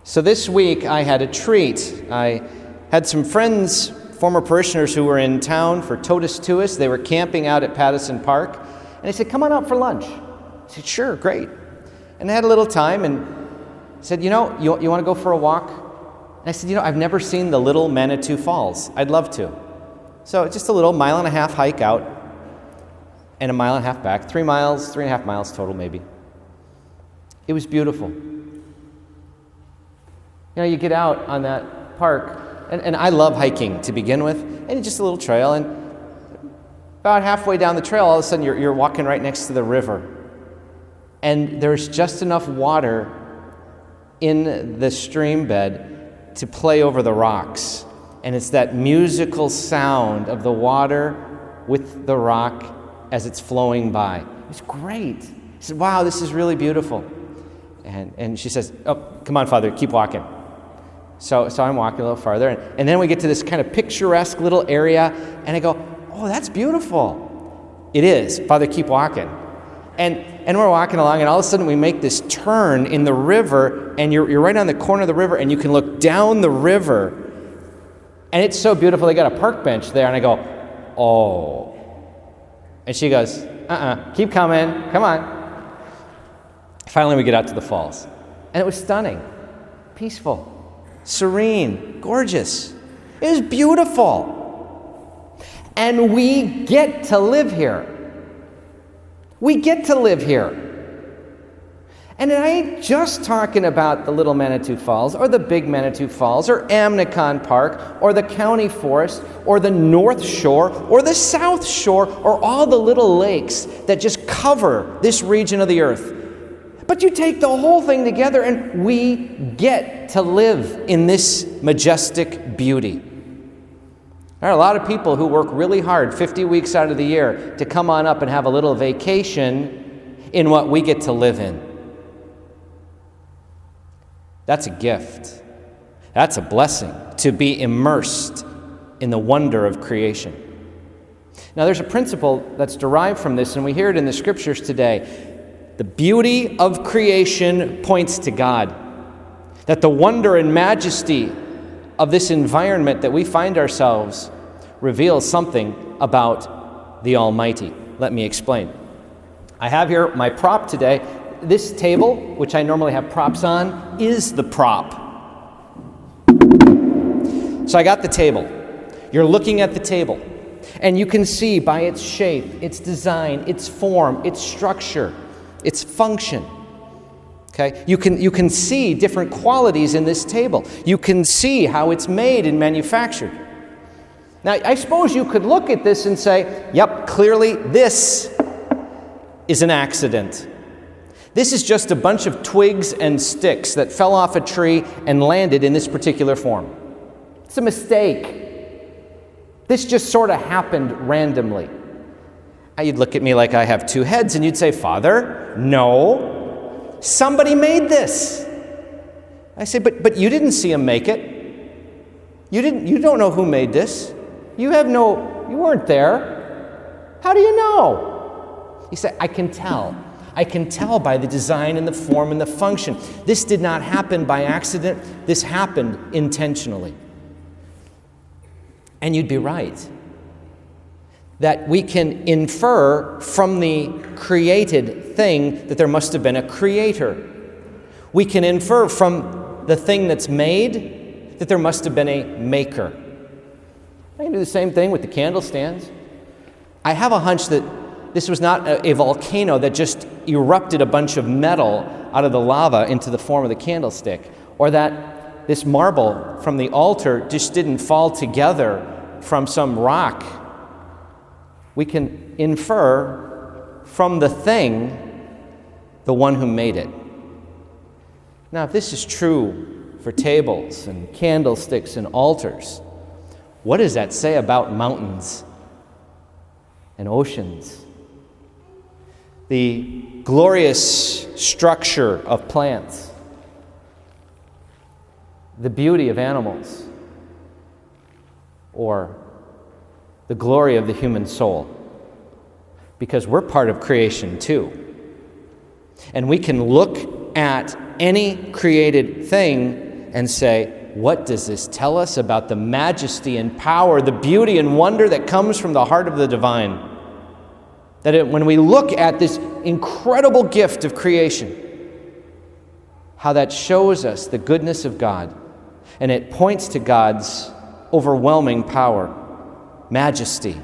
So this week I had a treat. I had some friends, former parishioners who were in town for Totus Tuus. They were camping out at Pattison Park. And they said, come on out for lunch. I said, sure, great. And I had a little time and said, you want to go for a walk? And I said, I've never seen the Little Manitou Falls. I'd love to. So it's just a little 1.5 mile hike out and 1.5 miles back. 3.5 miles total maybe. It was beautiful. You get out on that park, and I love hiking to begin with, and it's just a little trail, and about halfway down the trail, all of a sudden you're walking right next to the river, and there's just enough water in the stream bed to play over the rocks, and it's that musical sound of the water with the rock as it's flowing by. It's great. I said, wow, this is really beautiful. And she says, oh, come on, Father, keep walking. So I'm walking a little farther, and then we get to this kind of picturesque little area, and I go, oh, that's beautiful. It is. Father, keep walking. And we're walking along, and all of a sudden we make this turn in the river, and you're right on the corner of the river, and you can look down the river, and it's so beautiful. They got a park bench there, and I go, oh. And she goes, keep coming, come on. Finally we get out to the falls, and it was stunning, peaceful, serene, gorgeous. It was beautiful. And we get to live here. We get to live here. And I ain't just talking about the Little Manitou Falls or the Big Manitou Falls or Amnicon Park or the County Forest or the North Shore or the South Shore or all the little lakes that just cover this region of the earth. But you take the whole thing together and we get to live in this majestic beauty. There are a lot of people who work really hard 50 weeks out of the year to come on up and have a little vacation in what we get to live in. That's a gift. That's a blessing, to be immersed in the wonder of creation. Now there's a principle that's derived from this, and we hear it in the scriptures today. The beauty of creation points to God. That the wonder and majesty of this environment that we find ourselves reveals something about the Almighty. Let me explain. I have here my prop today. This table, which I normally have props on, is the prop. So I got the table. You're looking at the table, and you can see by its shape, its design, its form, its structure, its function. Okay? You can see different qualities in this table. You can see how it's made and manufactured. Now, I suppose you could look at this and say, yep, clearly this is an accident. This is just a bunch of twigs and sticks that fell off a tree and landed in this particular form. It's a mistake. This just sort of happened randomly. Now, you'd look at me like I have two heads, and you'd say, Father, no, somebody made this. I say, but you didn't see him make it. You don't know who made this. You weren't there. How do you know? You say, I can tell. I can tell by the design and the form and the function. This did not happen by accident. This happened intentionally. And you'd be right. That we can infer from the created thing that there must have been a creator. We can infer from the thing that's made that there must have been a maker. I can do the same thing with the candle stands. I have a hunch that this was not a volcano that just erupted a bunch of metal out of the lava into the form of the candlestick, or that this marble from the altar just didn't fall together from some rock. We can infer from the thing, the one who made it. Now, if this is true for tables and candlesticks and altars, what does that say about mountains and oceans? The glorious structure of plants, the beauty of animals, or the glory of the human soul, because we're part of creation too. And we can look at any created thing and say, what does this tell us about the majesty and power, the beauty and wonder that comes from the heart of the divine? When we look at this incredible gift of creation, how that shows us the goodness of God, and it points to God's overwhelming power, majesty.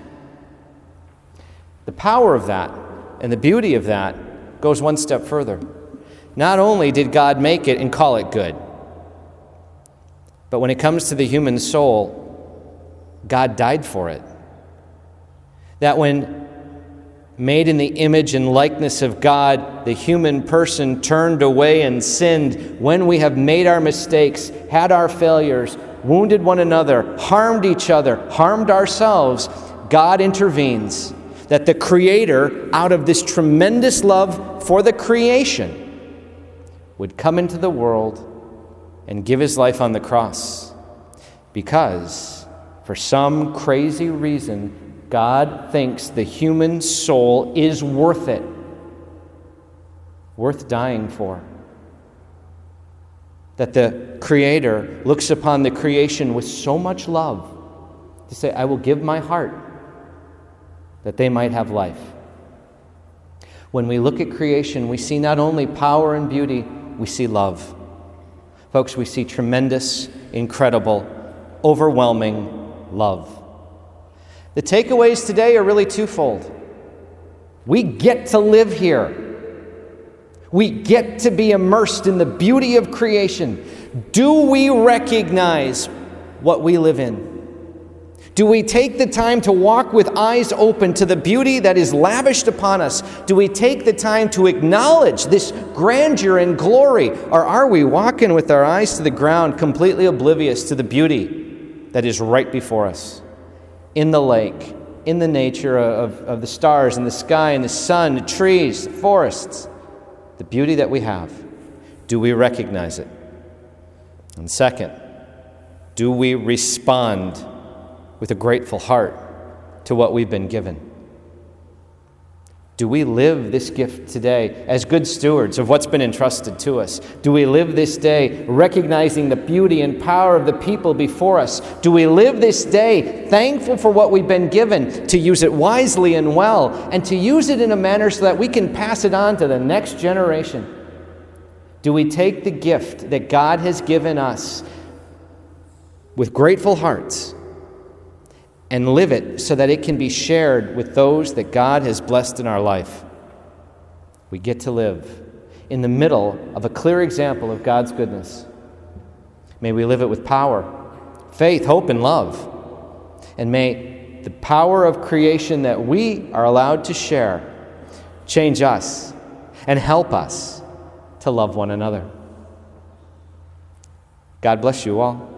The power of that and the beauty of that goes one step further. Not only did God make it and call it good, but when it comes to the human soul, God died for it. That when made in the image and likeness of God, the human person turned away and sinned, when we have made our mistakes, had our failures, wounded one another, harmed each other, harmed ourselves, God intervenes. That the Creator, out of this tremendous love for the creation, would come into the world and give his life on the cross. Because, for some crazy reason, God thinks the human soul is worth it, worth dying for. That the Creator looks upon the creation with so much love to say, I will give my heart that they might have life. When we look at creation, we see not only power and beauty, we see love. Folks, we see tremendous, incredible, overwhelming love. The takeaways today are really twofold. We get to live here. We get to be immersed in the beauty of creation. Do we recognize what we live in? Do we take the time to walk with eyes open to the beauty that is lavished upon us? Do we take the time to acknowledge this grandeur and glory? Or are we walking with our eyes to the ground, completely oblivious to the beauty that is right before us? In the lake, in the nature of the stars and the sky and the sun, the trees, the forests, the beauty that we have. Do we recognize it? And second, do we respond with a grateful heart to what we've been given? Do we live this gift today as good stewards of what's been entrusted to us? Do we live this day recognizing the beauty and power of the people before us? Do we live this day thankful for what we've been given, to use it wisely and well, and to use it in a manner so that we can pass it on to the next generation? Do we take the gift that God has given us with grateful hearts and live it so that it can be shared with those that God has blessed in our life? We get to live in the middle of a clear example of God's goodness. May we live it with power, faith, hope, and love. And may the power of creation that we are allowed to share change us and help us to love one another. God bless you all.